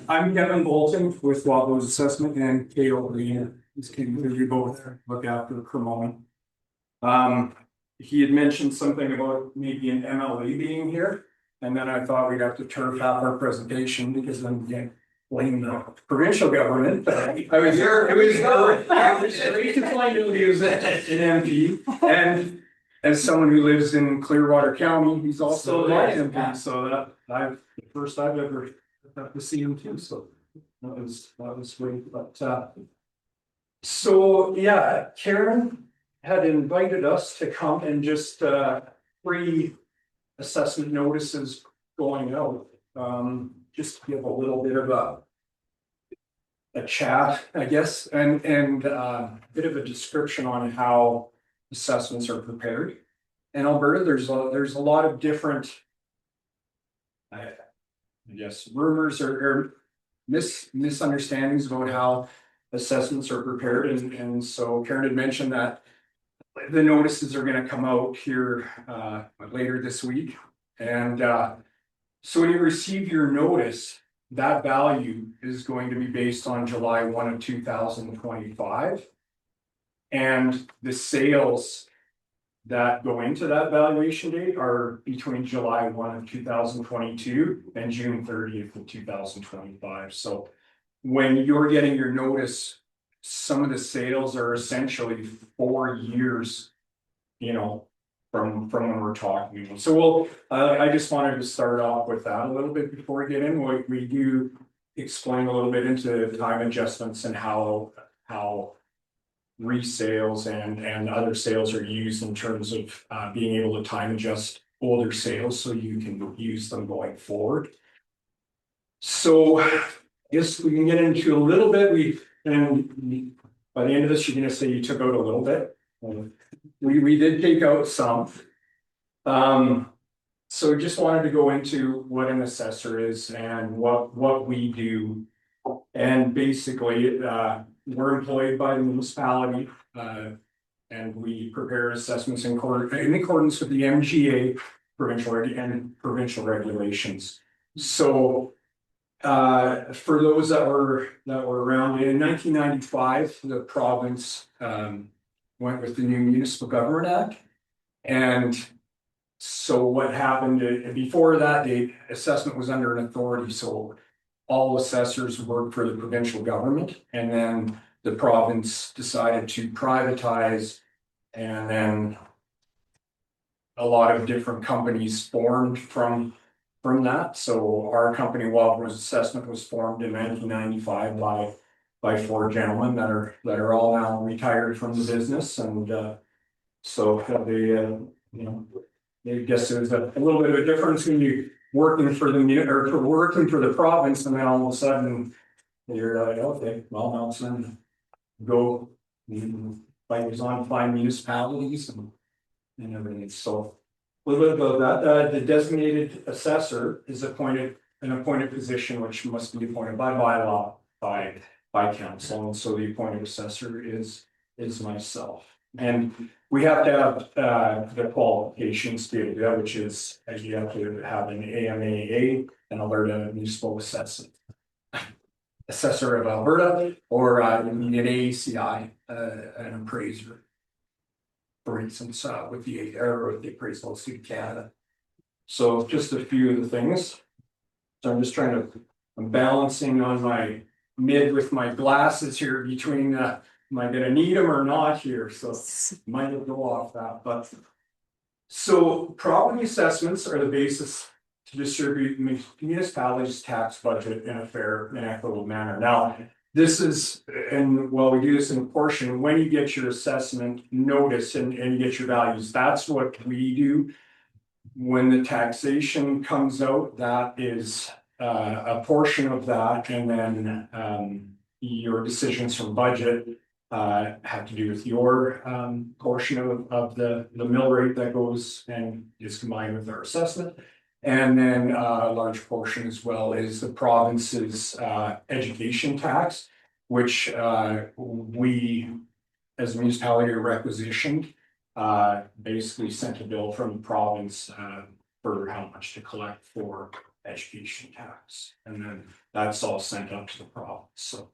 I'm Kevin Bolton with Wabos Assessment and Kale Green. This came to you both look after Cremona. He had mentioned something about maybe an MLA being here. And then I thought we'd have to turf half our presentation because then we can't blame the provincial government. I was here, it was great to find out he was an MP. And as someone who lives in Clearwater County, he's also my MP. So that the first I've ever got to see him too. So that was great. But so yeah, Karen had invited us to come and just free assessment notices going out. Just to give a little bit of a chat, I guess, and bit of a description on how assessments are prepared. In Alberta, there's a lot of different, I guess, rumors or misunderstandings about how assessments are prepared, and so Karen had mentioned that the notices are going to come out here later this week, and so when you receive your notice, that value is going to be based on July 1 of 2025, and the sales that go into that valuation date are between July 1 of 2022 and June 30th of 2025. So when you're getting your notice, some of the sales are essentially 4 years, you know, from when we're talking. So we'll, I just wanted to start off with that a little bit before we get in. We do explain a little bit into time adjustments and how resales and other sales are used in terms of being able to time adjust older sales so you can use them going forward. So I guess we can get into a little bit. And by the end of this, you're going to say you took out a little bit. We did take out some. So just wanted to go into what an assessor is and what we do. And basically, we're employed by the municipality, and we prepare assessments in accordance with the MGA provincial regulations. So for those that were around in 1995, the province went with the new Municipal Government Act, and so what happened before that date, assessment was under an authority, so all assessors worked for the provincial government, and then the province decided to privatize, and then a lot of different companies formed from that. So our company, Wabos Assessment, was formed in 1995 by 4 gentlemen that are all now retired from the business, and so they you know, I guess there's a little bit of a difference when you working for the working for the province, and then all of a sudden you're like, okay, well, now it's time to go find municipalities and everything. So a little bit about that. The designated assessor is an appointed position which must be appointed by bylaw by council, and so the appointed assessor is myself. And we have to have the qualifications to do that, which is you have to have an AMAA, an Alberta Municipal Assessor of Alberta, or you need an AACI, an appraiser, for instance, with the Appraisal Institute of Canada. So just a few of the things. So I'm just I'm balancing on my mid with my glasses here between am I gonna need them or not here? So might go off that, but so property assessments are the basis to distribute municipalities' tax budget in a fair and equitable manner. Now, this is, and while we do this in a portion, when you get your assessment notice and you get your values, that's what we do. When the taxation comes out, that is a portion of that, and then your decisions from budget have to do with your portion of the mill rate that goes and is combined with our assessment. And then a large portion as well is the province's education tax, which we as a municipality requisitioned, basically sent a bill from the province for how much to collect for education tax, and then that's all sent up to the province, so.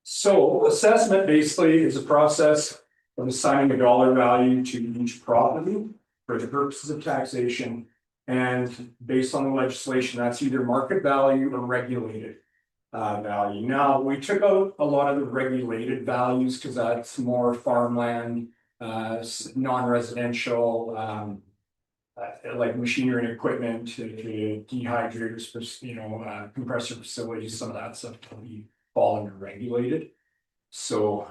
So assessment basically is a process of assigning a dollar value to each property for the purposes of taxation. And based on the legislation, that's either market value or regulated value. Now, we took out a lot of the regulated values because that's more farmland, non-residential, like machinery and equipment, dehydrators, compressor facilities, some of that stuff can be fall under regulated. So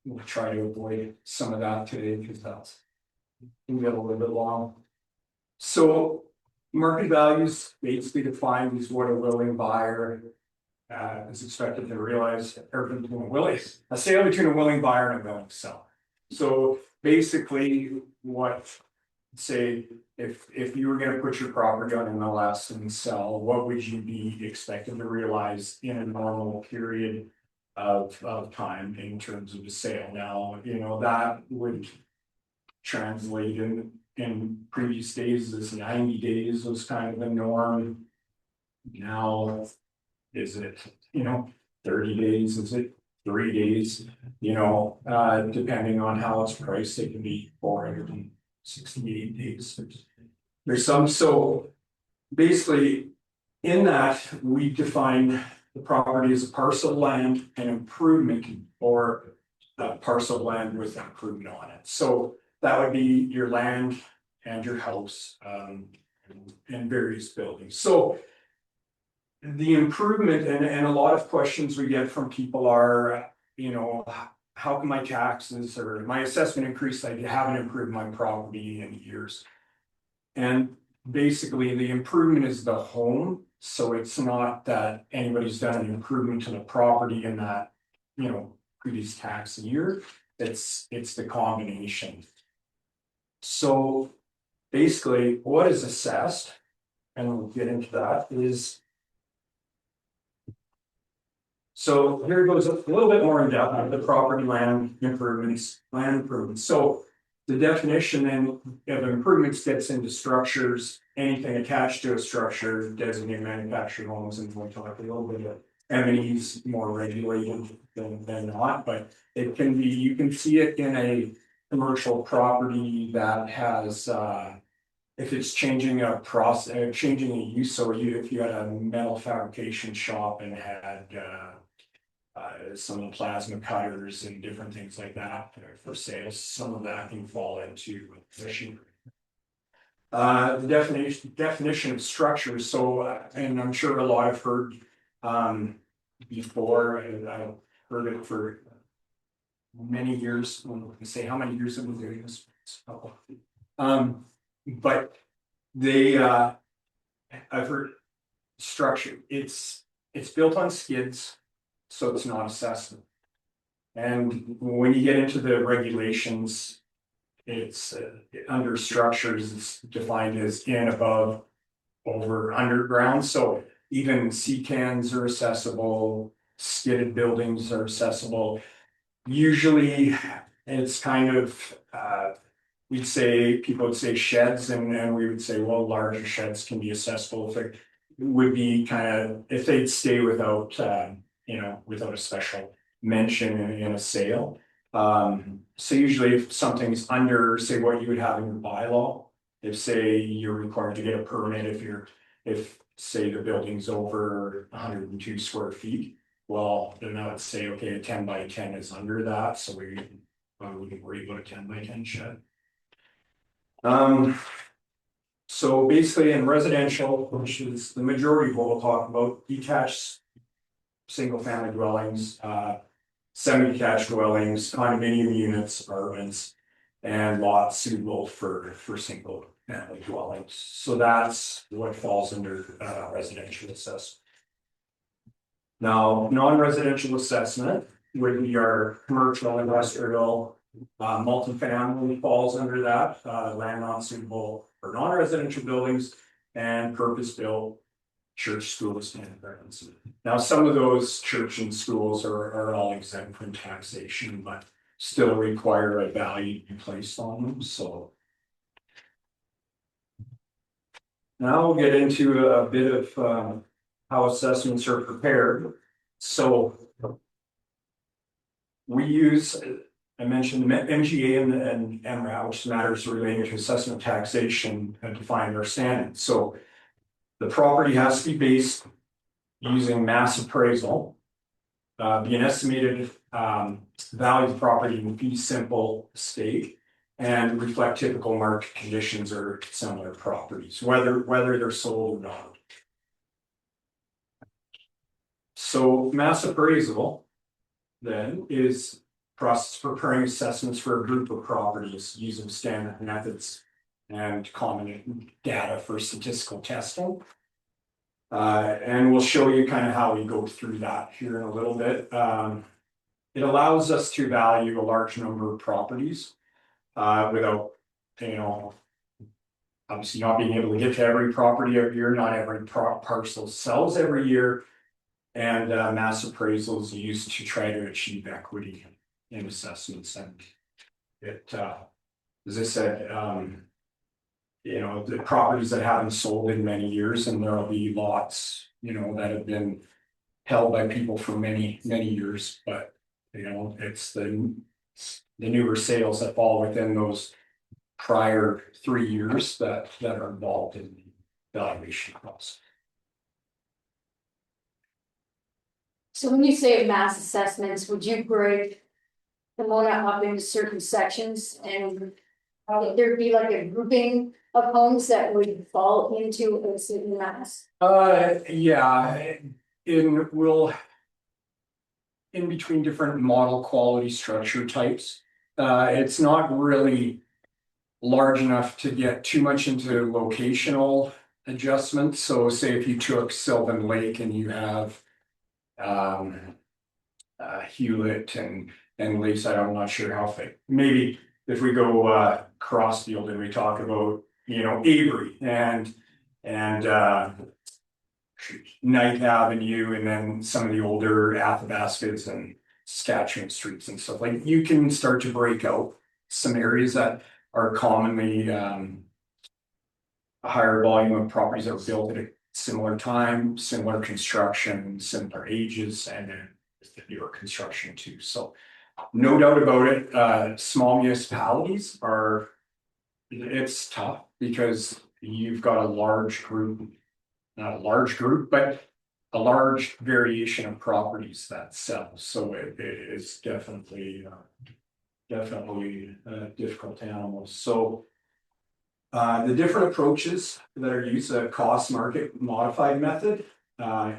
we'll try to avoid some of that today because that's can get a little bit long. So market values basically defined as what a willing buyer is expected to realize, or a sale between a willing buyer and a willing seller. So basically what, say, if you were going to put your property on MLS and sell, what would you be expected to realize in a normal period of time in terms of a sale? Now, that would translate in previous days as 90 days was kind of the norm. Now, is it 30 days? Is it 3 days? Depending on how it's priced, it can be 468 days. There's some, so basically in that we define the property as a parcel of land and improvement, or a parcel of land with improvement on it. So that would be your land and your house and various buildings. So the improvement, and a lot of questions we get from people are, how can my taxes or my assessment increase? I haven't improved my property in years. And basically the improvement is the home. So it's not that anybody's done an improvement to the property in that, previous tax year. It's the combination. So basically what is assessed, and we'll get into that, is, so here goes a little bit more in depth of the property land improvements. So the definition then of improvements gets into structures, anything attached to a structure, designated manufactured homes, and we'll talk a little bit of M&Es more regulated than not, but it can be, you can see it in a commercial property that has, if it's changing a process, changing a use, so if you had a metal fabrication shop and had some plasma cutters and different things like that for sales, some of that can fall into machinery. The definition of structure. So, and I'm sure a lot have heard before, and I've heard it for many years. When we say how many years have we been doing this? But they, I've heard structure. It's built on skids. So it's not assessment. And when you get into the regulations, it's under structures, it's defined as in, above, over, underground. So even CCANs are accessible, skidded buildings are accessible. Usually it's kind of, people would say sheds, and we would say, well, larger sheds can be accessible if it would be kind of, if they'd stay without, without a special mention in a sale. So usually if something's under, say, what you would have in your bylaw, if say you're required to get a permit if say the building's over 102 square feet, well, then I would say, okay, a 10 by 10 is under that, so we wouldn't worry about a 10 by 10 shed. So basically in residential, which is the majority of what we'll talk about, detached single family dwellings, semi-detached dwellings, condominium units, apartments, and lots suitable for single family dwellings. So that's what falls under residential assessment. Now, non-residential assessment would be our commercial, industrial, multifamily falls under that, land not suitable for non-residential buildings, and purpose-built church, schools, and gardens. Now, some of those church and schools are all exempt from taxation, but still require a value to be placed on them. So Now we'll get into a bit of how assessments are prepared. So we use, I mentioned MGA and MRAT, which matters relating to assessment taxation and define their standards. So the property has to be based using mass appraisal, be an estimated value of the property in fee simple state, and reflect typical market conditions or similar properties, whether they're sold or not. So mass appraisal then is process for preparing assessments for a group of properties using standard methods and common data for statistical testing. And we'll show you kind of how we go through that here in a little bit. It allows us to value a large number of properties without, obviously not being able to get to every property every year. Not every parcel sells every year. And mass appraisal is used to try to achieve equity in assessments. And it, as I said, the properties that haven't sold in many years, and there'll be lots, that have been held by people for many, many years, but it's the newer sales that fall within those prior 3 years that are involved in the valuation process. So when you say mass assessments, would you break Pomona up into certain sections and there'd be like a grouping of homes that would fall into a certain mass? Yeah, in between different model quality structure types. It's not really large enough to get too much into locational adjustments. So say if you took Sylvan Lake and you have Hewlett and Lakeside, I'm not sure how fit. Maybe if we go Crossfield and we talk about Avery and Ninth Avenue, and then some of the older Athabascas and Saskatchewan streets and stuff, like you can start to break out some areas that are commonly a higher volume of properties that were built at a similar time, similar construction, similar ages, and then the newer construction too. So no doubt about it, small municipalities it's tough because you've got a large group, not a large group, but a large variation of properties that sell. So it is definitely a difficult animal. So the different approaches that are used, a cost market modified method,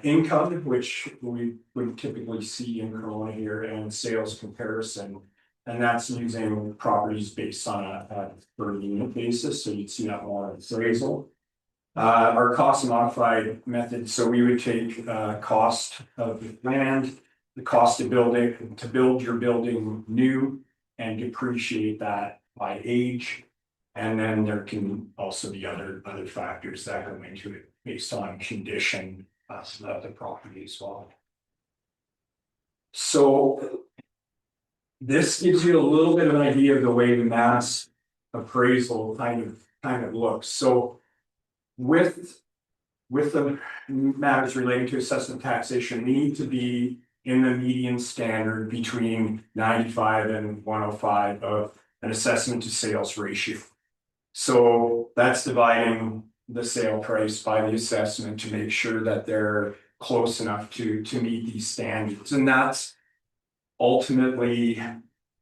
income, which we would typically see in Corona here, and sales comparison. And that's using properties based on a per unit basis. So you'd see that more appraisal. Our cost modified method. So we would take cost of land, the cost of building, to build your building new, and depreciate that by age. And then there can also be other factors that go into it based on condition of the property as well. So this gives you a little bit of an idea of the way the mass appraisal kind of looks. So with the matters relating to assessment taxation, we need to be in the median standard between 95 and 105 of an assessment to sales ratio. So that's dividing the sale price by the assessment to make sure that they're close enough to meet these standards. And that's ultimately,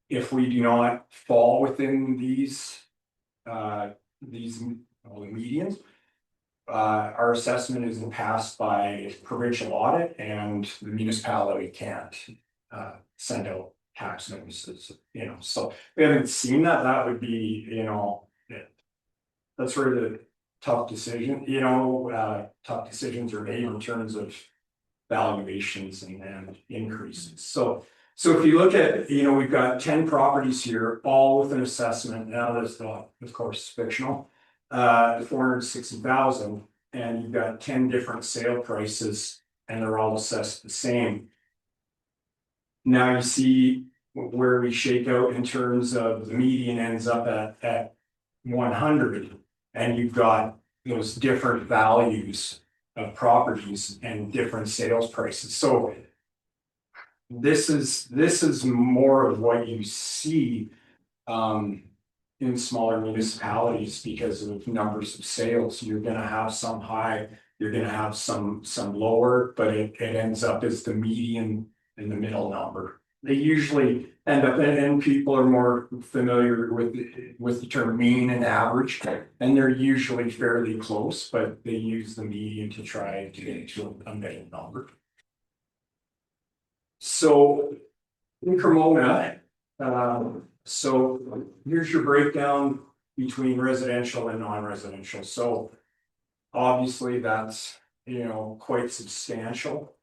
if we do not fall within these medians, our assessment isn't passed by provincial audit, and the municipality can't send out tax notices. So we haven't seen that. That would be, that's where the tough decision, tough decisions are made in terms of valuations and increases. So if you look at, we've got 10 properties here, all with an assessment. Now that's not, of course, fictional, 460,000, and you've got 10 different sale prices, and they're all assessed the same. Now you see where we shake out in terms of the median ends up at 100, and you've got those different values of properties and different sales prices, so. This is more of what you see, in smaller municipalities because of numbers of sales. You're gonna have some high, you're gonna have some lower, but it ends up as the median in the middle number. They usually end up, and people are more familiar with the term mean and average, and they're usually fairly close, but they use the median to try to get to a middle number. So in Cremona, so here's your breakdown between residential and non-residential. So obviously that's, quite substantial.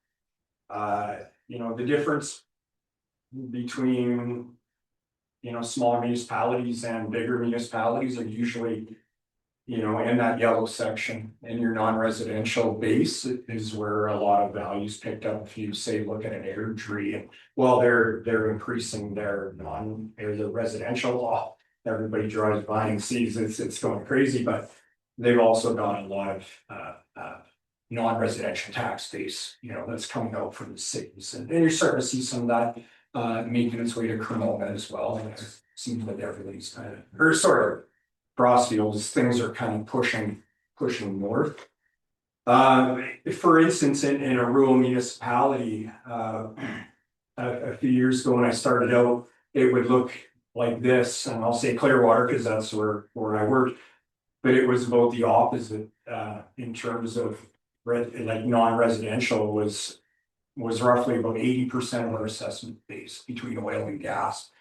The difference between, smaller municipalities and bigger municipalities are usually, in that yellow section. In your non-residential base is where a lot of values picked up. If you say, look at an Airdrie, and well, they're increasing their the residential law. Everybody drives by and sees it's going crazy, but they've also got a lot of non-residential tax base, that's coming out from the cities, and you're starting to see some of that making its way to Cremona as well. And it seems like everybody's kind of, or sort of, Crossfields, things are kind of pushing north. For instance, in a rural municipality, a few years ago when I started out, it would look like this, and I'll say Clearwater because that's where I worked. But it was about the opposite, in terms of like non-residential was roughly about 80% of our assessment base between oil and gas.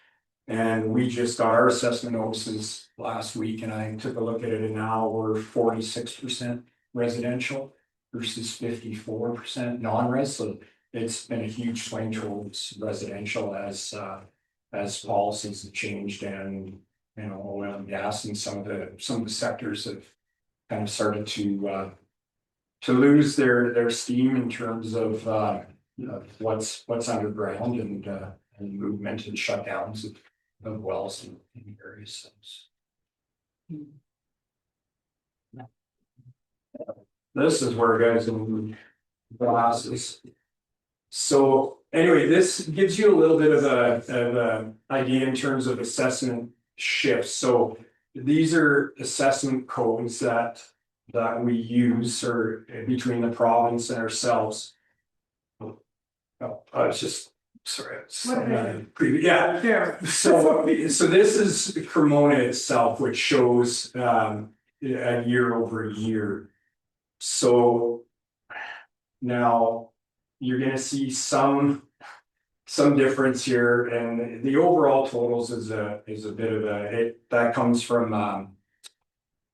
And we just got our assessment notices last week, and I took a look at it, and now we're 46% residential versus 54% non-res. So it's been a huge swing towards residential as policies have changed, and oil and gas and some of the sectors have kind of started to lose their steam in terms of what's underground and movement and shutdowns of wells in various things. This is where guys in glasses. So anyway, this gives you a little bit of a idea in terms of assessment shifts. So these are assessment codes that we use or between the province and ourselves. It's just. Sorry, yeah. So this is Cremona itself, which shows a year over year. So now you're going to see some difference here, and the overall totals is a bit of that comes from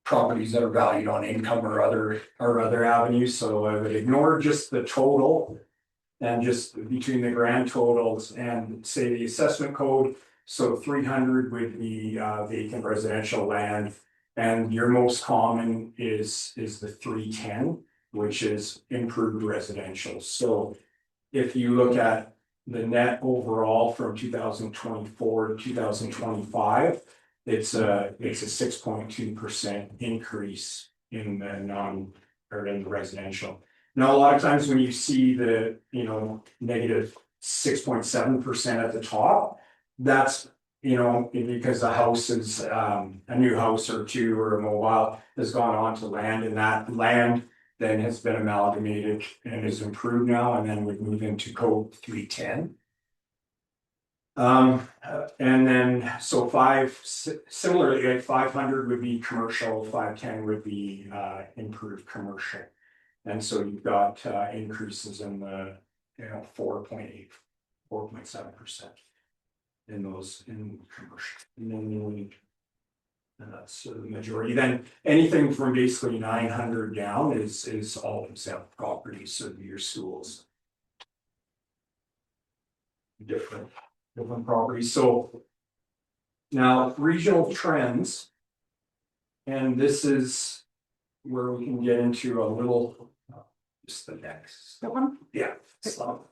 properties that are valued on income or other avenues. So I would ignore just the total. And just between the grand totals and say the assessment code, so 300 would be vacant residential land, and your most common is the 310, which is improved residential. So if you look at the net overall from 2024 to 2025, it's a 6.2% increase in the residential. Now, a lot of times when you see the, negative 6.7% at the top, that's, because the house is, a new house or two or a mobile has gone on to land, and that land then has been amalgamated and is improved now, and then we move into code 310. And then, so similarly, like 500 would be commercial, 510 would be, improved commercial. And so you've got increases in the 4.8, 4.7% in those in commercial. And then that's the majority. Then anything from basically 900 down is all exempt properties, so your schools. Different properties. So now regional trends, and this is where we can get into a little. Just the next. That one? Yeah. So.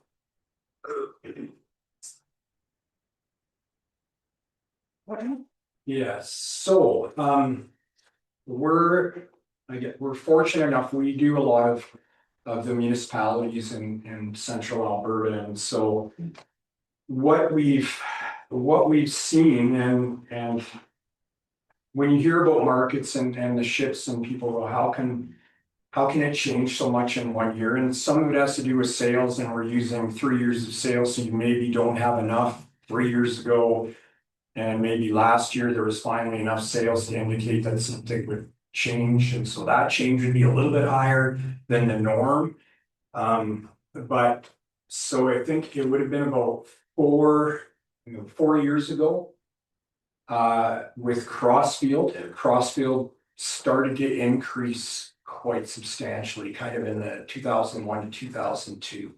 What? Yes, so we're we're fortunate enough, we do a lot of the municipalities in central Alberta, and so. What we've seen and. When you hear about markets and the shifts and people go, how can it change so much in 1 year? And some of it has to do with sales, and we're using 3 years of sales, so you maybe don't have enough 3 years ago. And maybe last year there was finally enough sales to indicate that something would change, and so that change would be a little bit higher than the norm. But so I think it would have been about 4 years ago. With Crossfield started to increase quite substantially, kind of in the 2001 to 2002.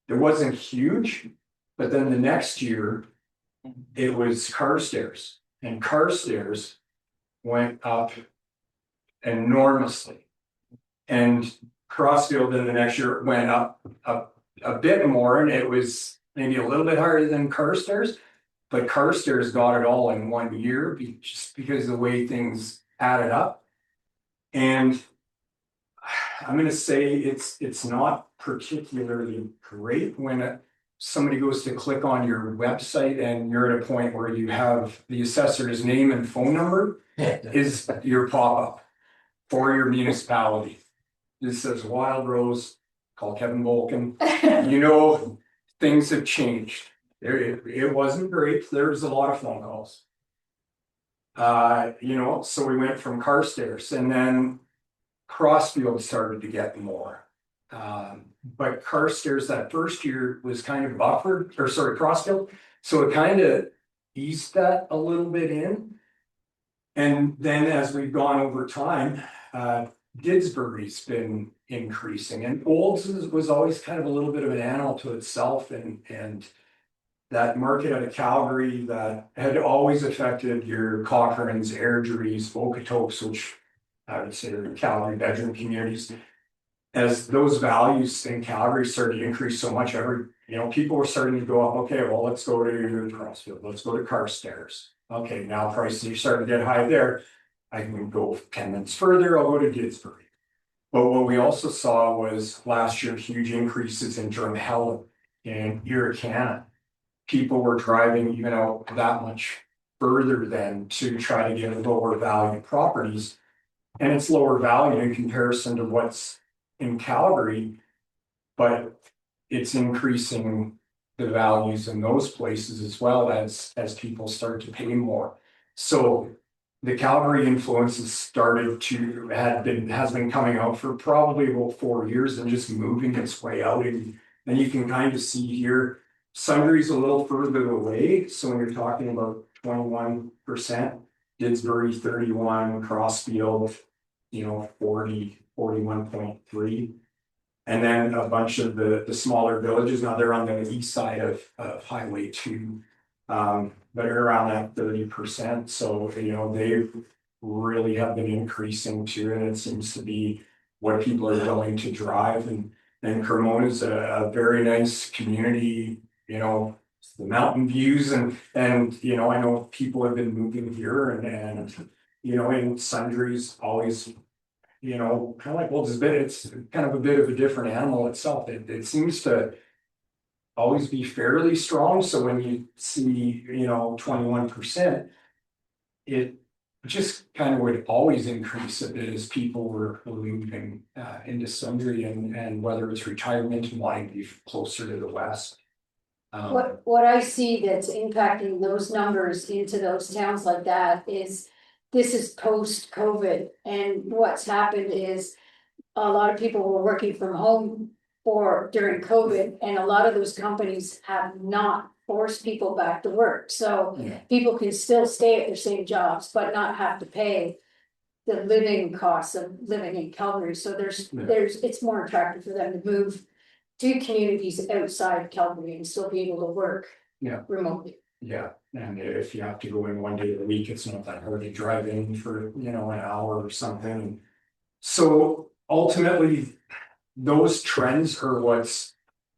It wasn't huge, but then the next year it was Carstairs, and Carstairs went up enormously. And Crossfield in the next year went up a bit more, and it was maybe a little bit higher than Carstairs. But Carstairs got it all in 1 year just because of the way things added up. And I'm gonna say it's not particularly great when somebody goes to click on your website and you're at a point where you have the assessor's name and phone number is your pop-up for your municipality. This says Wild Rose, call Kevin Volkin. You know, things have changed. It wasn't great. There was a lot of phone calls. So we went from Carstairs, and then Crossfield started to get more. But Carstairs that first year was kind of buffered, or sorry, Crossfield. So it kind of eased that a little bit in. And then as we've gone over time, Didsbury's been increasing, and Olds was always kind of a little bit of an animal to itself, and that market out of Calgary that had always affected your Cochrane's, Airdrie's, Okotoks, which I would say are Calgary bedroom communities. As those values in Calgary started to increase so much, people were starting to go up, okay, well, let's go to Crossfield, let's go to Carstairs. Okay, now prices are starting to get high there. I can go 10 minutes further, I'll go to Didsbury. But what we also saw was last year, huge increases in Drumheller and Irricana. People were driving even out that much further than to try to get lower value properties. And it's lower value in comparison to what's in Calgary, but it's increasing the values in those places as well as people start to pay more. So the Calgary influence has been coming out for probably about 4 years and just moving its way out. And you can kind of see here, Sunday's a little further away. So when you're talking about 21%, Didsbury 31, Crossfield, 40, 41.3. And then a bunch of the smaller villages, now they're on the east side of Highway 2. But around that 30%. So, they really have been increasing too, and it seems to be what people are willing to drive. And Cremona is a very nice community, the mountain views and I know people have been moving here and Sunday's always, kind of like Wolds Bit, it's kind of a bit of a different animal itself. It seems to always be fairly strong. So when you see, 21%, it just kind of would always increase a bit as people were moving into Sundry and whether it's retirement and wanting to be closer to the west. What I see that's impacting those numbers into those towns like that is this is post-COVID, and what's happened is a lot of people were working from home during COVID, and a lot of those companies have not forced people back to work. So people can still stay at their same jobs, but not have to pay the living costs of living in Calgary. So it's more attractive for them to move to communities outside Calgary and still be able to work remotely. Yeah, and if you have to go in one day a week, it's not that hard to drive in for, an hour or something. So ultimately, those trends are what's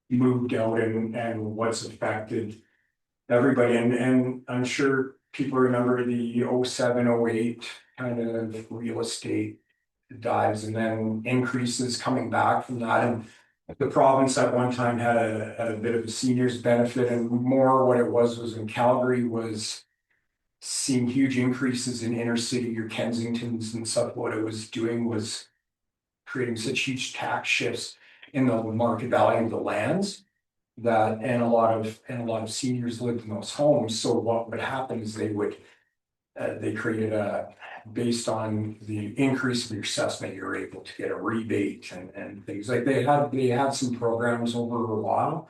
moved out and what's affected everybody. And I'm sure people remember the 07, 08 kind of real estate dives and then increases coming back from that. And the province at one time had a bit of a seniors benefit, and more what it was in Calgary was seeing huge increases in inner city or Kensingtons and stuff. What it was doing was creating such huge tax shifts in the market value of the lands that, and a lot of seniors lived in those homes. So what would happen is they created based on the increase of your assessment, you're able to get a rebate and things like they had some programs over a while.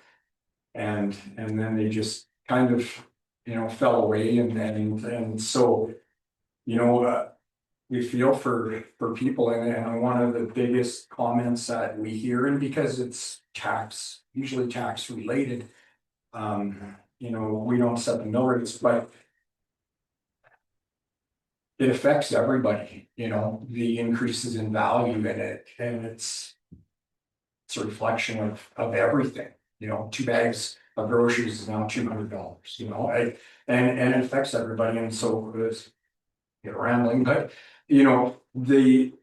And then they just kind of, fell away and so, we feel for people and one of the biggest comments that we hear, and because it's usually tax related. We don't set the mill rates, but it affects everybody, the increases in value in it, and it's a reflection of everything. 2 bags of groceries is now $200, and it affects everybody, and so it's rambling, but the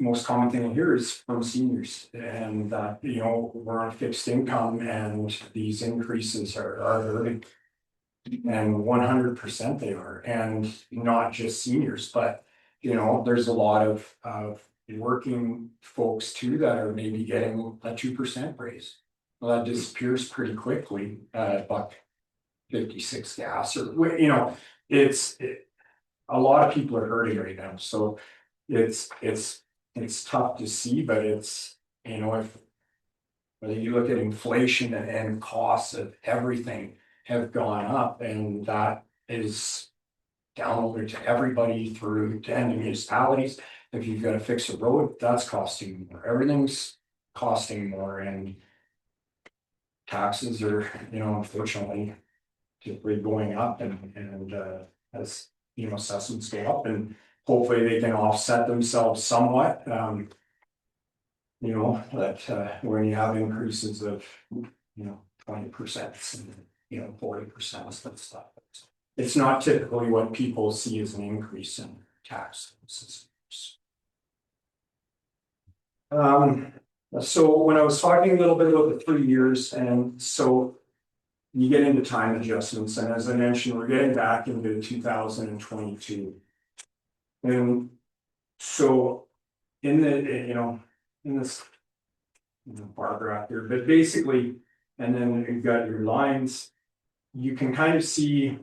most common thing I hear is from seniors, and that we're on fixed income, and these increases are hurting. And 100% they are, and not just seniors, but there's a lot of working folks too that are maybe getting a 2% raise. Well, that disappears pretty quickly at $1.56 gas, or a lot of people are hurting right now. So it's tough to see, but it's if whether you look at inflation and costs of everything have gone up, and that is downloaded to everybody through to any municipalities. If you've got to fix a road, that's costing more. Everything's costing more, and taxes are, unfortunately, typically going up, and as assessments go up, and hopefully they can offset themselves somewhat. That when you have increases of 20% and 40% and stuff. It's not typically what people see as an increase in taxes. So when I was talking a little bit about the 3 years, and so you get into time adjustments, and as I mentioned, we're getting back into 2022. And so in this bar graph here, but basically, and then you've got your lines, you can kind of see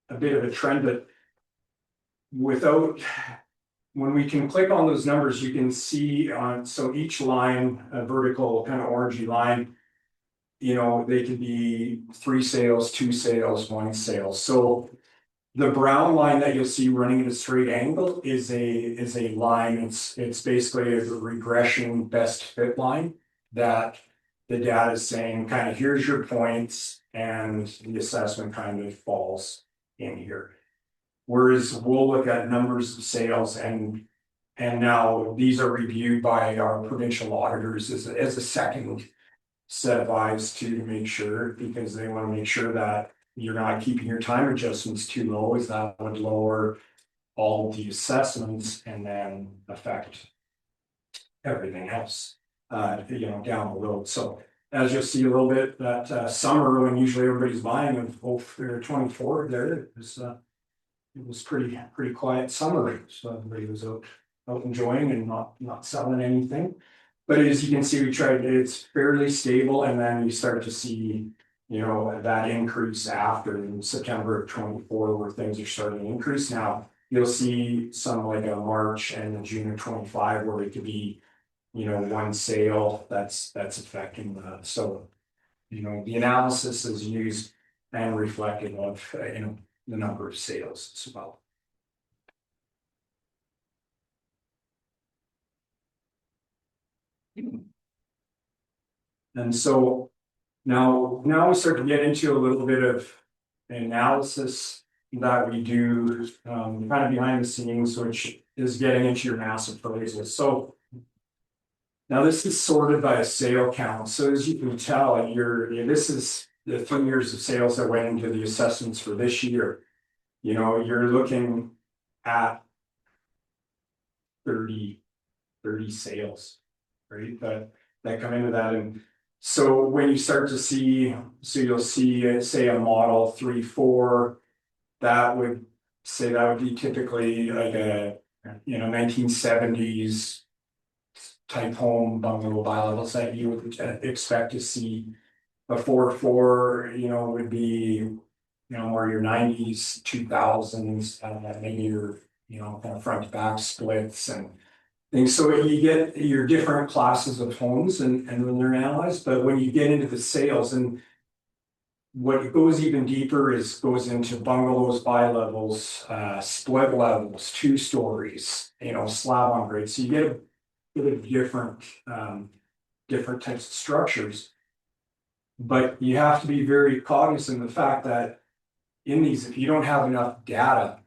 a bit of a trend, but when we can click on those numbers, you can see so each line, a vertical kind of orangey line, they could be 3 sales, 2 sales, 1 sale. So the brown line that you'll see running at a straight angle is a line. It's basically a regression best fit line that the data is saying kind of here's your points, and the assessment kind of falls in here. Whereas we'll look at numbers of sales, and now these are reviewed by our provincial auditors as a second set of eyes to make sure, because they want to make sure that you're not keeping your time adjustments too low, as that would lower all of the assessments and then affect everything else, down the road. So as you'll see a little bit that summer, when usually everybody's buying of both their 24, there it was pretty quiet summer. So everybody was out enjoying and not selling anything. But as you can see, it's fairly stable, and then you start to see, that increase after in September of 24, where things are starting to increase. Now you'll see some like a March and a June of 25, where it could be, 1 sale that's affecting that. So, the analysis is used and reflective of, the number of sales as well. And so now we start to get into a little bit of analysis that we do kind of behind the scenes, which is getting into your mass appraisal. So now this is sorted by a sale count. So as you can tell, this is the 3 years of sales that went into the assessments for this year. You're looking at 30 sales, right? That come into that, and so when you start to see, so you'll see, say a model 3-4, that would be typically like a, 1970s type home bungalow bi-levels that you would expect to see. A 4-4, would be, or your 90s, 2000s, maybe your, kind of front to back splits and things. So you get your different classes of homes and when they're analyzed, but when you get into the sales, and what goes even deeper goes into bungalows, bi-levels, split levels, 2 stories, slab on grade. So you get a bit of different types of structures. But you have to be very cognizant of the fact that in these, if you don't have enough data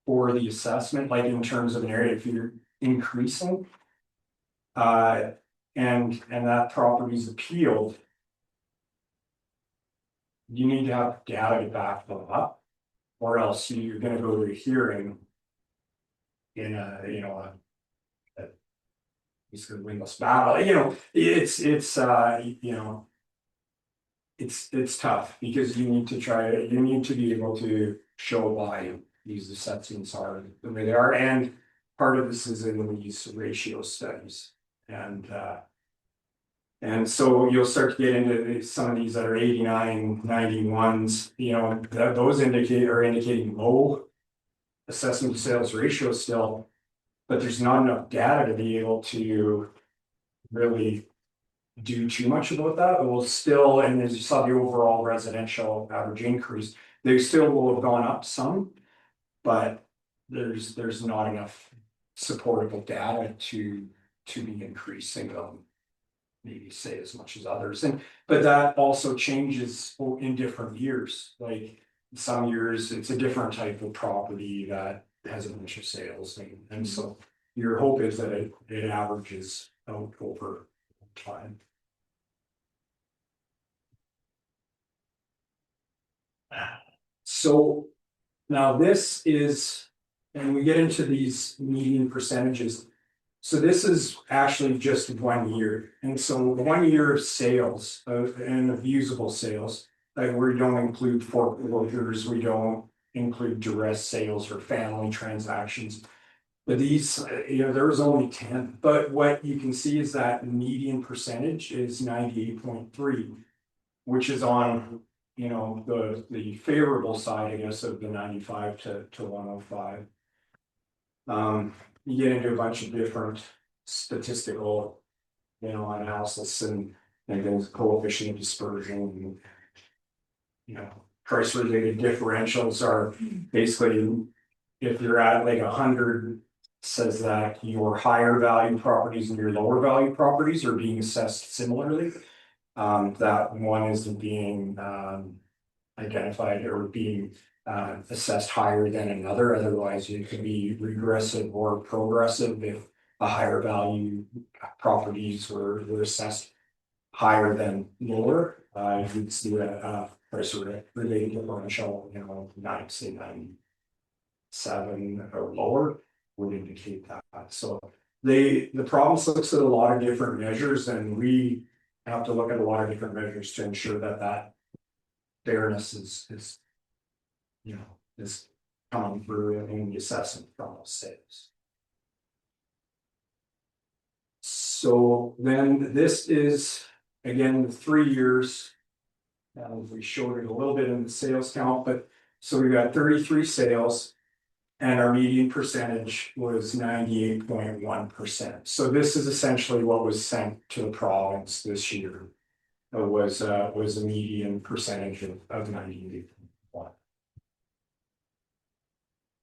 for the assessment, like in terms of an area, if you're increasing and that property is appealed, you need to have data to back them up, or else you're going to go to a hearing in he's going to win this battle. It's tough because you need to be able to show why these assessments are the way they are, and part of this is in these ratio studies, and so you'll start to get into some of these that are 89, 91s, those are indicating low assessment to sales ratio still, but there's not enough data to be able to really do too much about that. It will still, and as you saw the overall residential average increase, they still will have gone up some, but there's not enough supportable data to be increasing them, maybe say as much as others. But that also changes in different years. Like some years it's a different type of property that has a bunch of sales, and so your hope is that it averages out over time. So now this is, and we get into these median percentages. So this is actually just 1 year. And so 1 year of sales and of usable sales, like we don't include foreclosures, we don't include duress sales or family transactions. But these, there was only 10. But what you can see is that median percentage is 98.3, which is on, the favorable side, I guess, of the 95 to 105. You get into a bunch of different statistical, analysis and things, coefficient of dispersion, price related differentials are basically, if you're at like 100, says that your higher value properties and your lower value properties are being assessed similarly. That one isn't being identified or being assessed higher than another. Otherwise, it could be regressive or progressive if a higher value properties were assessed higher than lower. You'd see a price related differential, 97 or lower would indicate that. So the province looks at a lot of different measures, and we have to look at a lot of different measures to ensure that fairness is coming through in the assessment from those sales. So then this is again the 3 years. We showed it a little bit in the sales count, but so we got 33 sales. And our median percentage was 98.1%. So this is essentially what was sent to the province this year. It was a median percentage of 98.1.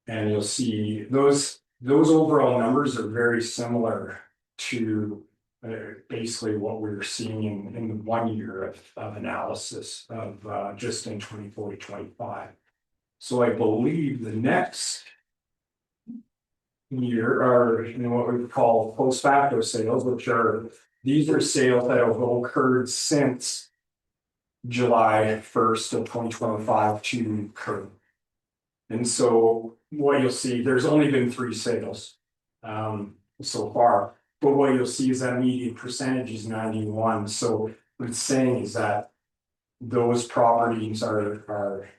And you'll see those overall numbers are very similar to basically what we're seeing in the 1 year of analysis of just in 24 to 25. So I believe the next year are what we would call post facto sales, which are these are sales that have occurred since July 1st of 2025 to current. And so what you'll see, there's only been 3 sales. So far, but what you'll see is that median percentage is 91, so what it's saying is that. Those properties are.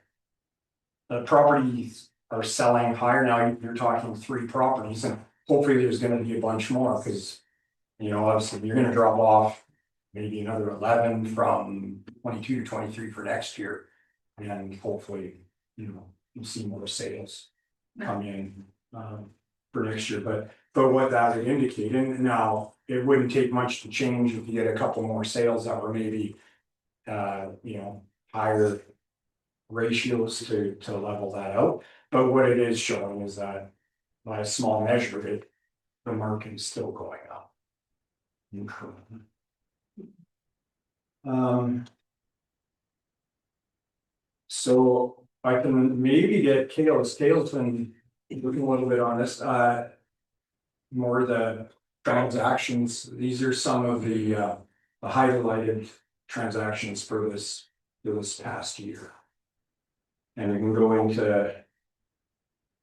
The properties are selling higher now, you're talking 3 properties, and hopefully there's gonna be a bunch more, cause. You know, obviously, you're gonna drop off maybe another 11 from 22 to 23 for next year. And hopefully, you know, you'll see more sales come in for next year, but what that would indicate, and now it wouldn't take much to change if you get a couple more sales that were maybe. You know, higher ratios to level that out, but what it is showing is that. By a small measure, the market is still going up. So I can maybe get Kale's been looking a little bit on this, more the transactions, these are some of the highlighted transactions for this past year. And we can go into.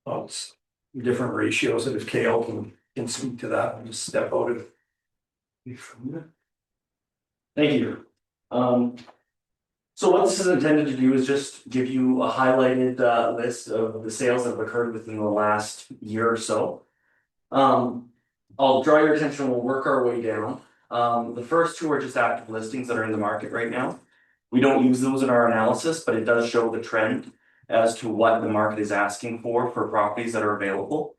Well, it's different ratios, and if Kale can speak to that, and just step out of. Thank you. So what this is intended to do is just give you a highlighted list of the sales that have occurred within the last year or so. I'll draw your attention, we'll work our way down. The first 2 are just active listings that are in the market right now. We don't use those in our analysis, but it does show the trend as to what the market is asking for properties that are available.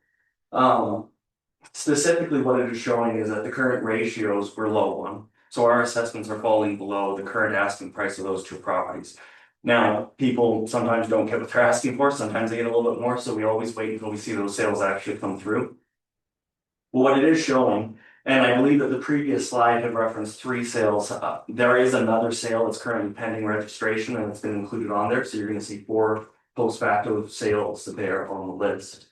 Specifically, what it is showing is that the current ratios were low one. So our assessments are falling below the current asking price of those 2 properties. Now, people sometimes don't get what they're asking for, sometimes they get a little bit more, so we always wait until we see those sales actually come through. But what it is showing, and I believe that the previous slide had referenced 3 sales, there is another sale that's currently pending registration and it's been included on there, so you're gonna see 4 post facto sales there on the list.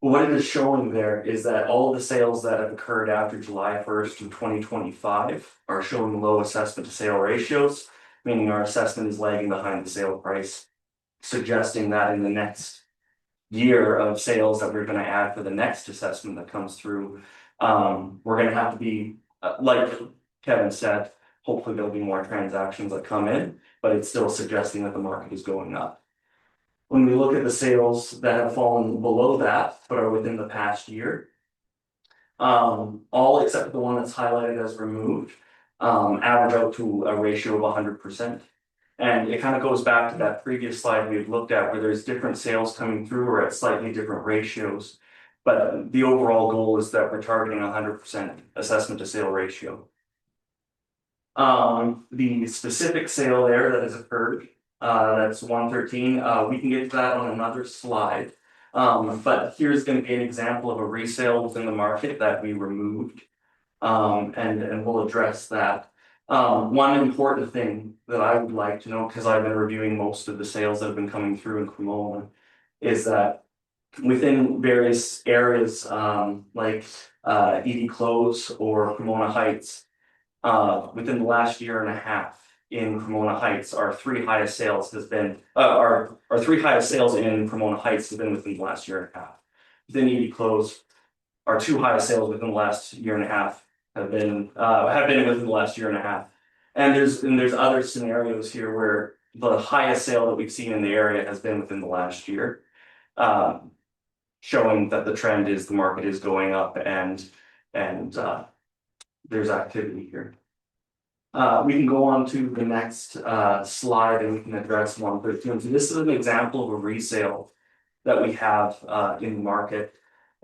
What it is showing there is that all of the sales that have occurred after July 1st of 2025 are showing low assessment to sale ratios, meaning our assessment is lagging behind the sale price, suggesting that in the next year of sales that we're going to add for the next assessment that comes through, we're going to have to be, like Kevin said, hopefully there'll be more transactions that come in, but it's still suggesting that the market is going up. When we look at the sales that have fallen below that, but are within the past year, all except the one that's highlighted as removed, average out to a ratio of 100%. And it kind of goes back to that previous slide we had looked at where there's different sales coming through or at slightly different ratios. But the overall goal is that we're targeting 100% assessment to sale ratio. The specific sale there that has occurred, that's 113. We can get to that on another slide. But here's going to be an example of a resale within the market that we removed. And we'll address that. One important thing that I would like to know, because I've been reviewing most of the sales that have been coming through in Cremona, is that within various areas like Edie Close or Cremona Heights, within the last year and a half in Cremona Heights, our 3 highest sales has been our 3 highest sales in Cremona Heights have been within the last year and a half. Within Edie Close, our 2 highest sales within the last year and a half have been within the last year and a half. And there's other scenarios here where the highest sale that we've seen in the area has been within the last year, showing that the trend is the market is going up and there's activity here. We can go on to the next slide and we can address 113. So this is an example of a resale that we have in the market.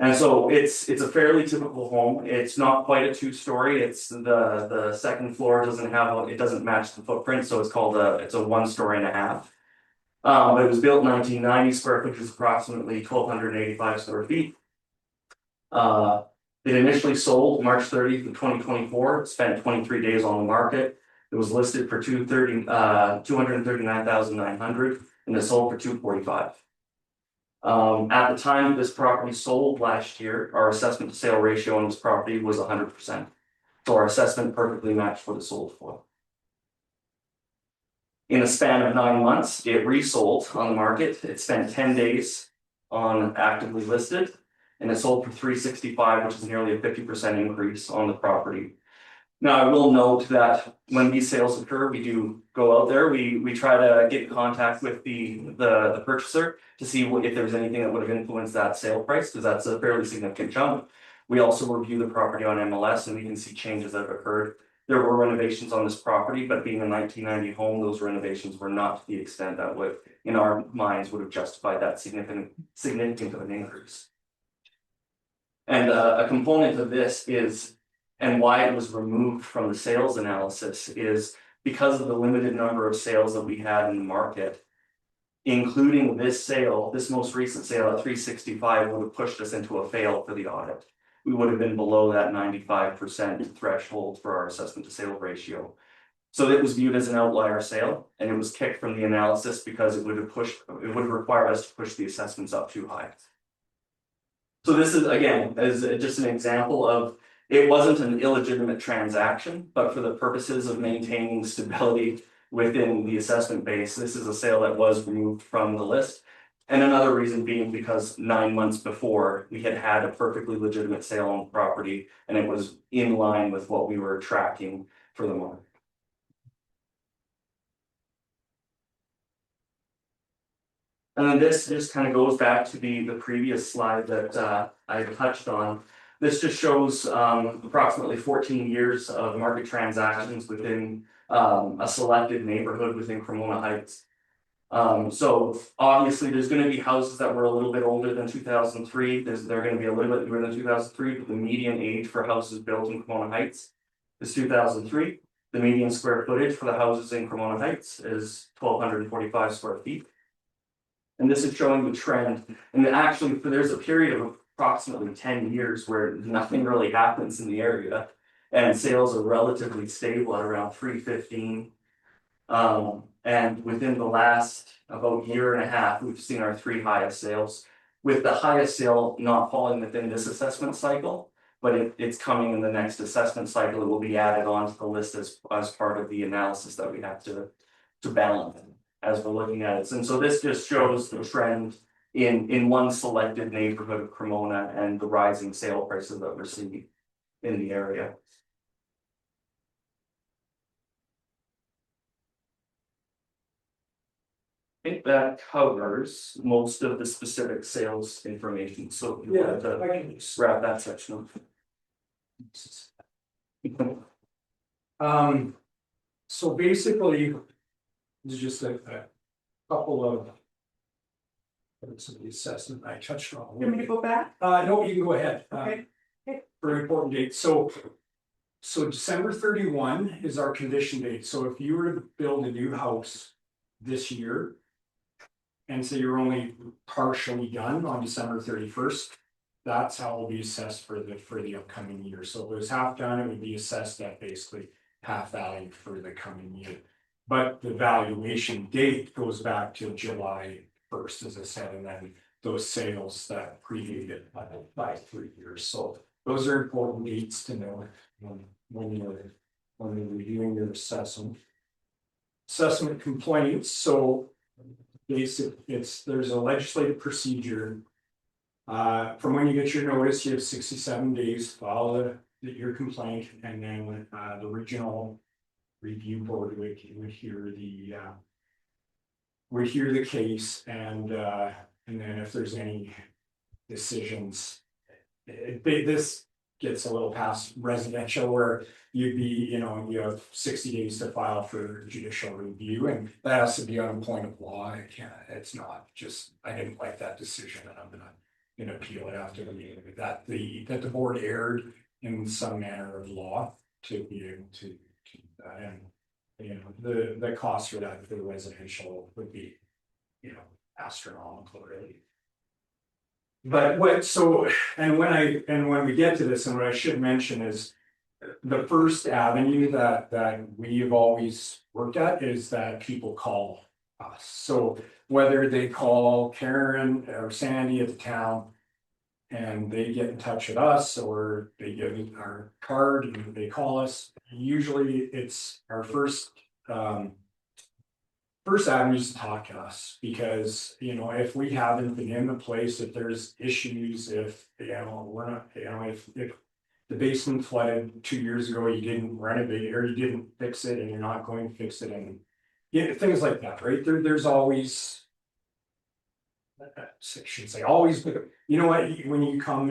And so it's a fairly typical home. It's not quite a 2-story. It's the second floor doesn't match the footprint, so it's called it's a 1.5 stories. But it was built in 1990, square footage is approximately 1,285 square feet. It initially sold March 30th of 2024. It spent 23 days on the market. It was listed for $239,900 and it sold for $245,000. At the time this property sold last year, our assessment to sale ratio on this property was 100%. So our assessment perfectly matched what it sold for. In a span of 9 months, it resold on the market. It spent 10 days on actively listed. And it sold for $365, which is nearly a 50% increase on the property. Now, I will note that when these sales occur, we do go out there, we try to get in contact with the purchaser to see if there's anything that would have influenced that sale price, because that's a fairly significant jump. We also review the property on MLS and we can see changes that have occurred. There were renovations on this property, but being a 1990 home, those renovations were not to the extent that would, in our minds, would have justified that significant of an increase. And a component of this is, and why it was removed from the sales analysis, is because of the limited number of sales that we had in the market. Including this sale, this most recent sale at 365 would have pushed us into a fail for the audit. We would have been below that 95% threshold for our assessment to sale ratio. So it was viewed as an outlier sale, and it was kicked from the analysis because it would have required us to push the assessments up too high. So this is, again, as just an example of, it wasn't an illegitimate transaction, but for the purposes of maintaining stability within the assessment base, this is a sale that was removed from the list. And another reason being because 9 months before, we had had a perfectly legitimate sale on the property, and it was in line with what we were tracking for the market. And then this just kind of goes back to the previous slide that I touched on. This just shows approximately 14 years of market transactions within a selected neighborhood within Cremona Heights. So obviously there's going to be houses that were a little bit older than 2003. They're going to be a little bit newer than 2003, but the median age for houses built in Cremona Heights is 2003. The median square footage for the houses in Cremona Heights is 1,245 square feet. And this is showing the trend. And actually, there's a period of approximately 10 years where nothing really happens in the area, and sales are relatively stable at around 315. And within the last about year and a half, we've seen our 3 highest sales, with the highest sale not falling within this assessment cycle, but it's coming in the next assessment cycle. It will be added onto the list as part of the analysis that we have to balance as we're looking at it. And so this just shows the trend in one selected neighborhood of Cremona and the rising sale prices that we're seeing in the area. I think that covers most of the specific sales information, so if you want to I can just wrap that section up. So basically, there's just a couple of. Some of the assessment I touched on. You want me to go back? No, you can go ahead. Okay. Very important date, so December 31 is our condition date, so if you were to build a new house this year. And so you're only partially done on December 31st, that's how it'll be assessed for the upcoming year. So if it was half done, it would be assessed at basically half value for the coming year. But the valuation date goes back to July 1st, as I said, and then those sales that predated by 3 years. So those are important dates to know when you're reviewing your assessment. Assessment complaints, so there's a legislative procedure. From when you get your notice, you have 67 days to file your complaint, and then the regional review board would hear the case, and then if there's any decisions, this gets a little past residential where you have 60 days to file for judicial review, and that has to be on a point of law. It's not just, I didn't like that decision and I'm gonna appeal it after the meeting, that the board erred in some manner of law to be able to keep that. And the cost for that for the residential would be astronomical, really. But when we get to this, and what I should mention is the first avenue that we've always worked at is that people call us. So whether they call Karen or Sandy at the town and they get in touch with us, or they give our card and they call us, usually it's our first first avenue is to talk to us, because, you know, if we haven't been in the place, if there's issues, if, you know, we're not, you know, if. The basement flooded 2 years ago, you didn't renovate or you didn't fix it and you're not going to fix it and. Yeah, things like that, right? There's always. I should say always, but you know what, when you come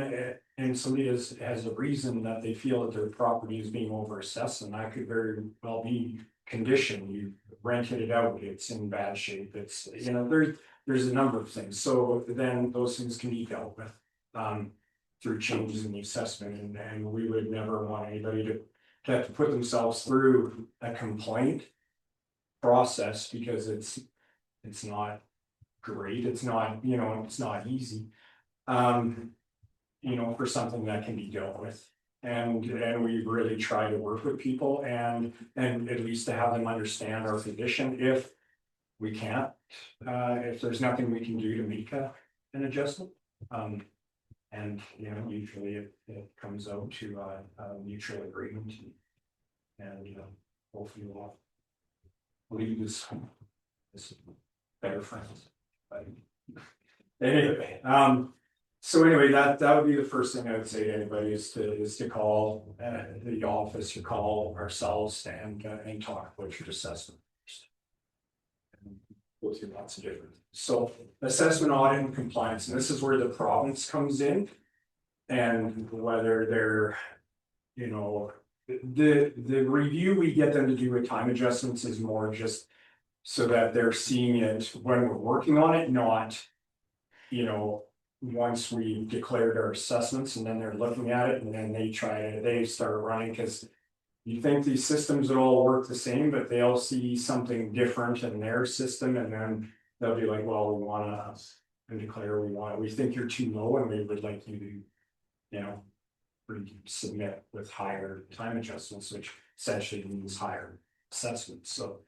and somebody has a reason that they feel that their property is being overassessed, and that could very well be condition, you rented it out, it's in bad shape, it's, you know, there's a number of things, so then those things can be dealt with. Through changes in the assessment, and we would never want anybody to have to put themselves through a complaint. Process, because it's not great, it's not, you know, it's not easy. You know, for something that can be dealt with. And we really try to work with people and at least to have them understand our condition if we can't. If there's nothing we can do to make an adjustment. And, you know, usually it comes out to a mutual agreement. And, you know, hopefully we'll leave this better friends. But anyway, so anyway, that would be the first thing I would say to anybody is to call the office or call ourselves and talk about your assessment. Go through lots of different. So assessment, audit, and compliance, and this is where the province comes in. And whether they're, you know, the review we get them to do with time adjustments is more just so that they're seeing it when we're working on it, not, you know, once we declared our assessments and then they're looking at it and then they start running, because you think these systems would all work the same, but they'll see something different in their system, and then they'll be like, well, we wanna declare, we think you're too low and we would like you to, you know, submit with higher time adjustments, which essentially means higher assessments. So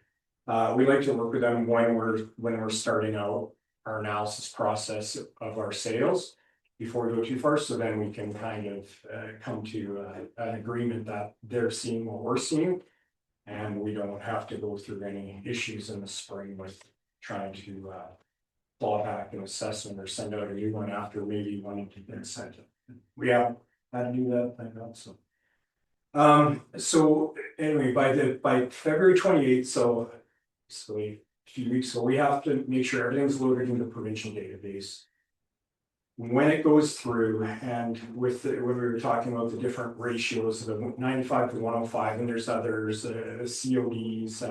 we like to work with them when we're starting out our analysis process of our sales before we go too far, so then we can kind of come to an agreement that they're seeing what we're seeing. And we don't have to go through any issues in the spring with trying to claw back an assessment or send out a new one after maybe one had been sent. We have had to do that, thank God, so. So anyway, by February 28th, so a few weeks, so we have to make sure everything's loaded in the provincial database. When it goes through, and with when we were talking about the different ratios, the 95 to 105, and there's others, CODs,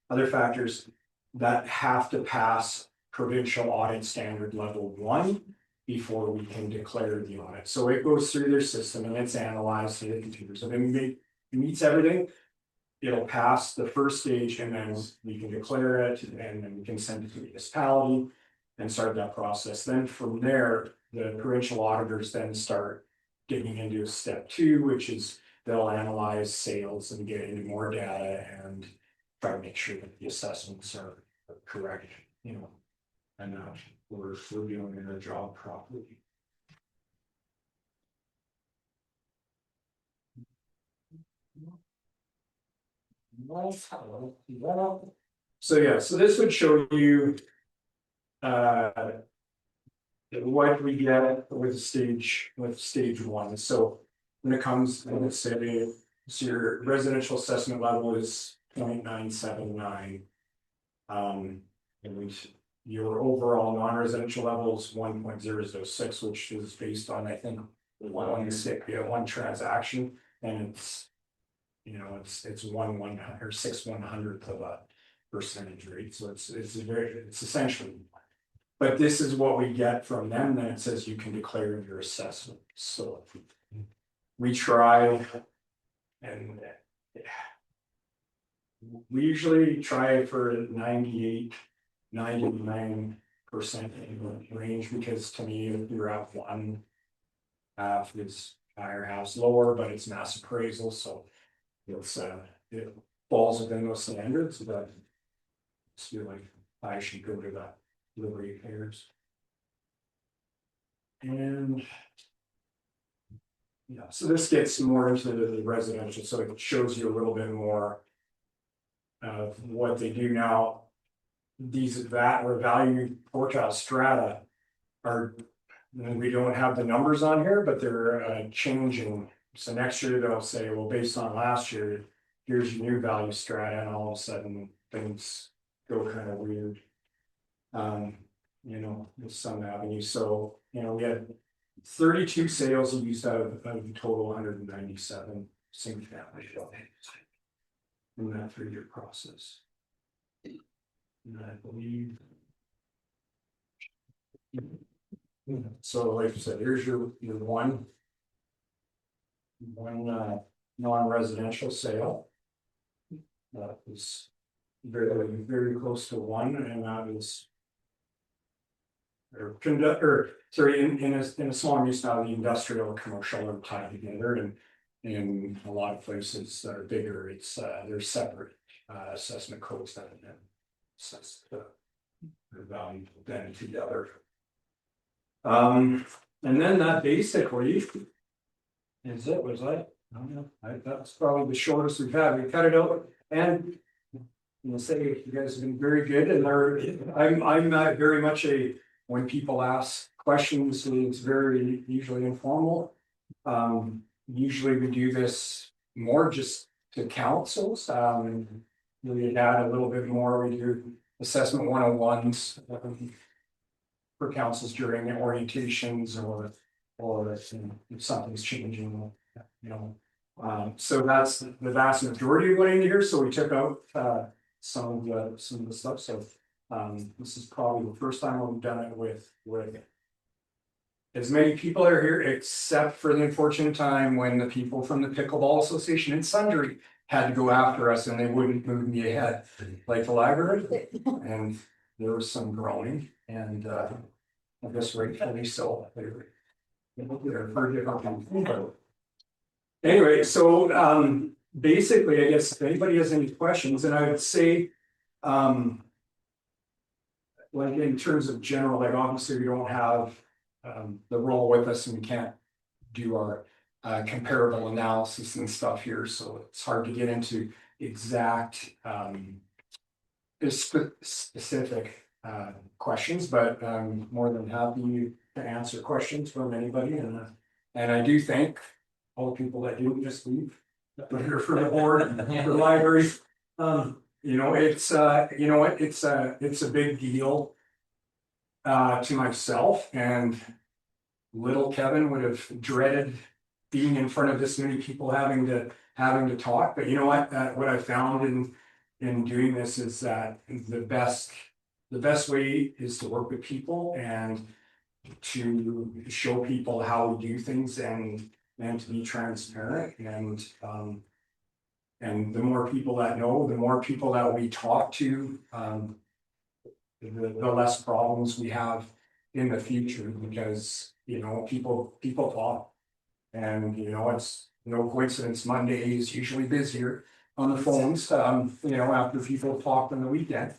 other factors that have to pass provincial audit standard level 1 before we can declare the audit. So it goes through their system and it's analyzed through the computers. So then it meets everything. It'll pass the first stage, and then we can declare it, and then we can send it to the municipality and start that process. Then from there, the provincial auditors then start getting into step 2, which is they'll analyze sales and get into more data and try to make sure that the assessments are correct, you know, and we're doing their job properly. So yeah, so this would show you what we get with stage 1. So when it comes, let's say, so your residential assessment level is 0.979. And your overall non-residential level is 1.006, which is based on, I think, one transaction, and it's, you know, it's 1/100 or 6/100th of a percentage rate, so it's essentially. But this is what we get from them, then it says you can declare your assessment, so we try, and we usually try for 98, 99% in the range, because to me, if you're at 1, half is higher, half's lower, but it's mass appraisal, so it falls within those standards, but I feel like I should go to that delivery payers. And yeah, so this gets more into the residential, so it shows you a little bit more of what they do now. these that or value quartile strata are, and we don't have the numbers on here, but they're changing. So next year they'll say, well, based on last year, here's your new value strata, and all of a sudden things go kind of weird. You know, with some avenues, so, you know, we had 32 sales used out of a total 197 single family shelters in that 3-year process. And I believe. So like I said, here's your one non-residential sale. That was very close to one, and that was. In a smaller use now, the industrial and commercial are tied together, and in a lot of places that are bigger, it's they're separate assessment codes that assess the value then together. And then that basically is it. Was I don't know. That's probably the shortest we've had. We cut it out, and I'll say you guys have been very good, and I'm very much a. When people ask questions, it's very usually informal. Usually we do this more just to councils. We add a little bit more. We do assessment 101s for councils during the orientations or if something's changing, you know. So that's the vast majority of what in here. So we took out some of the stuff. So. This is probably the first time we've done it with as many people are here, except for the unfortunate time when the people from the Pickleball Association in Sundre had to go after us and they wouldn't move me ahead, like the library, and there was some groaning, and I guess rightfully so. Anyway, so basically, I guess if anybody has any questions, and I would say like in terms of general, like obviously we don't have the role with us and we can't do our comparable analysis and stuff here, so it's hard to get into exact specific questions, but I'm more than happy to answer questions from anybody, and I do thank all the people that do just leave here for the board and the library. You know, it's you know what, it's a big deal to myself, and little Kevin would have dreaded being in front of this many people having to talk. But you know what I found in doing this is that the best way is to work with people and to show people how we do things and to be transparent, and the more people that know, the more people that we talk to, the less problems we have in the future, because you know people talk, and you know it's no coincidence Monday is usually busier on the phones, you know, after people talk on the weekend.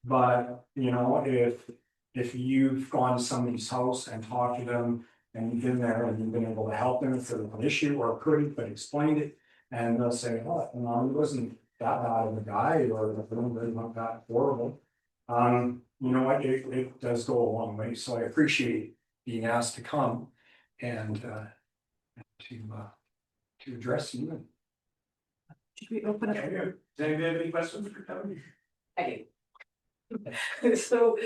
But you know, if you've gone to somebody's house and talked to them and you've been there and you've been able to help them if there's an issue or couldn't but explained it, and they'll say, oh, no, he wasn't that bad of a guy, or the film was not that horrible. You know what, it does go a long way, so I appreciate being asked to come and to address you. Should we open up? Does anybody have any questions for Kevin? I do. So,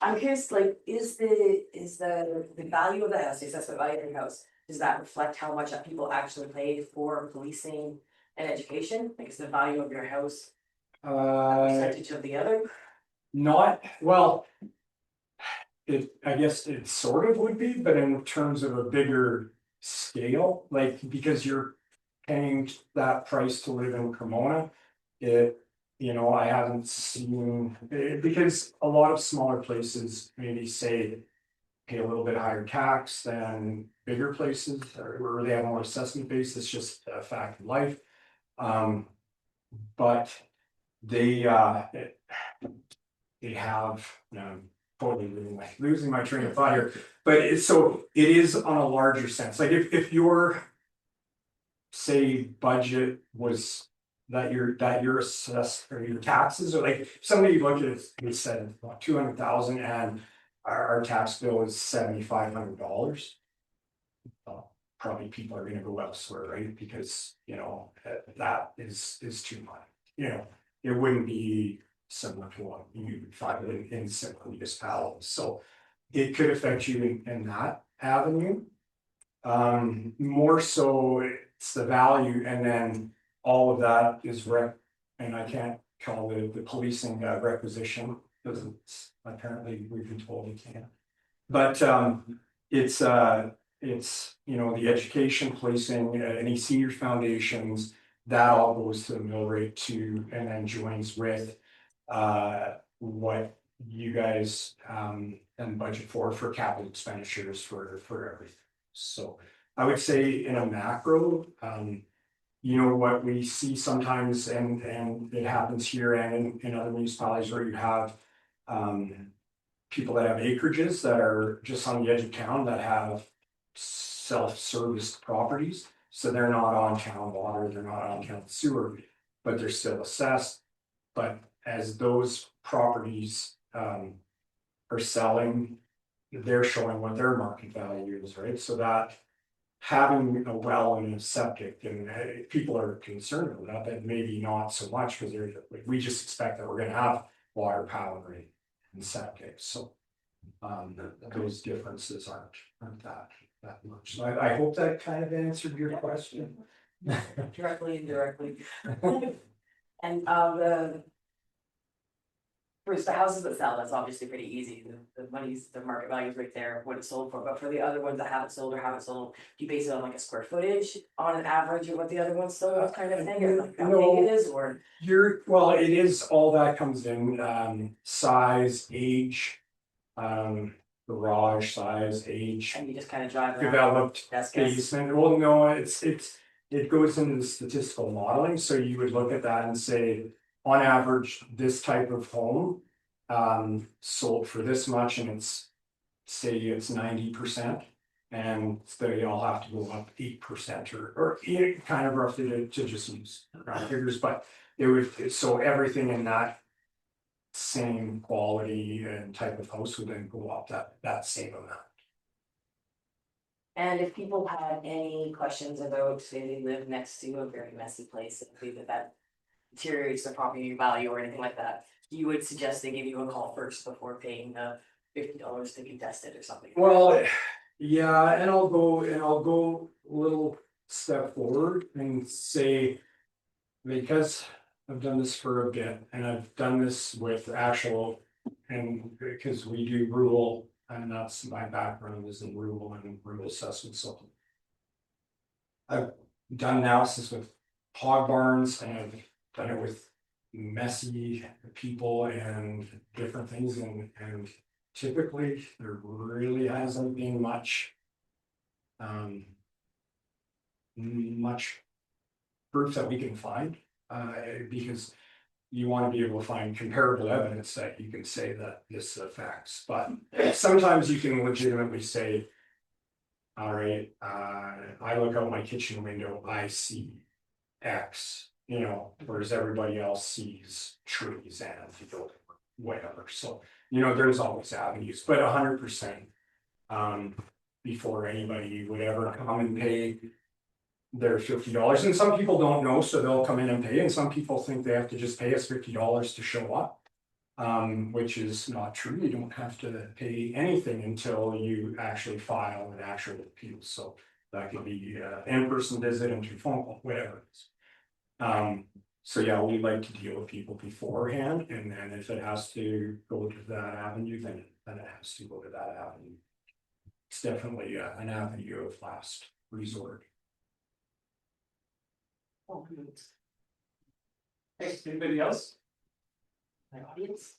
I'm curious, like, is the value of the house, the assessment value of your house, does that reflect how much that people actually pay for policing and education? Like, is the value of your house a percentage of the other? Not, well. I guess it sort of would be, but in terms of a bigger scale, like, because you're paying that price to live in Cremona. You know, I haven't seen it, because a lot of smaller places maybe say pay a little bit higher tax than bigger places, or they have more assessment base. It's just a fact of life. But they have, totally losing my train of thought here, but it is on a larger sense. Like if your say budget was you're assessed, or your taxes, or like, if somebody looked at it, they said, what, 200,000 and our tax bill is $7,500. Probably people are gonna go elsewhere, right, because, that is too much, it wouldn't be similar to what you would find in simple municipalities, so. It could affect you in that avenue. More so, it's the value, and then all of that is and I can't call the policing requisition, because it's apparently we've been told we can't. But it's the education, policing, any senior foundations, that all goes to the mill rate too, and then joins with what you guys and budget for capital expenditures for everything. So I would say in a macro, what we see sometimes, and it happens here and in other municipalities where you have people that have acreages that are just on the edge of town that have self-service properties. So they're not on town water, they're not on town sewer, but they're still assessed. But as those properties are selling, they're showing what their market value is, right? So that having a well and a septic, and people are concerned about that, but maybe not so much, because we just expect that we're gonna have water, power, and septic, so those differences aren't that much. So I hope that kind of answered your question. Directly, indirectly. And the houses that sell, that's obviously pretty easy, the money's, the market value's right there, what it's sold for, but for the other ones that haven't sold, do you base it on like a square footage on an average of what the other ones sold, kind of thing, or like how big it is, or? Well, it is, all that comes in, size, age, garage size, age, And you just kind of drive around, developed that's guess. basement. Well, no, it goes into the statistical modeling, so you would look at that and say, on average, this type of home sold for this much, and say it's 90%, and they all have to go up 8% or kind of roughly to just use round figures, but so everything in that same quality and type of house would then go up that same amount. And if people had any questions about, say they live next to a very messy place, and think that deteriorates the property value or anything like that, you would suggest they give you a call first before paying the $50 to contest it or something? Well, yeah, and I'll go a little step forward and say, because I've done this for a bit, and I've done this with actual, and because we do rural, and that's my background is in rural and rural assessment, so. I've done analysis with hog barns, and I've done it with messy people and different things, and typically there really hasn't been much proof that we can find, because you want to be able to find comparable evidence that you can say that this affects, but sometimes you can legitimately say, all right, I look out my kitchen window, I see X, whereas everybody else sees trees and whatever, so, there's always avenues, but 100%. Before anybody would ever come and pay their $50, and some people don't know, so they'll come in and pay, and some people think they have to just pay us $50 to show up. Which is not true, you don't have to pay anything until you actually file an actual appeal, so that could be an in-person visit and through phone call, whatever it is. So yeah, we like to deal with people beforehand, and then if it has to go to that avenue, then it has to go to that avenue. It's definitely an avenue of last resort. Oh, Hey, anybody else? my audience?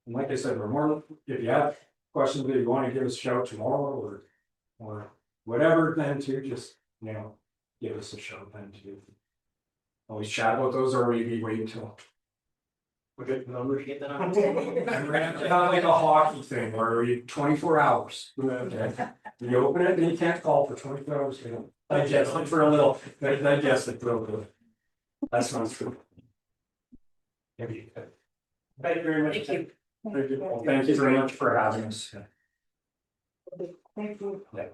And like I said, we're more, if you have questions that you want to give us a shout tomorrow or whatever, then too, just, give us a shout then too. Always chat about those, or maybe wait until. We'll get the numbers, get that on. Not like a hockey thing where you 24 hours. You open it and you can't call for 24 hours. Digest it for a little, digest it for a little. That sounds true. Thank you very much. Thank you. Thank you. Well, thank you very much for having us. Thank you. Yeah.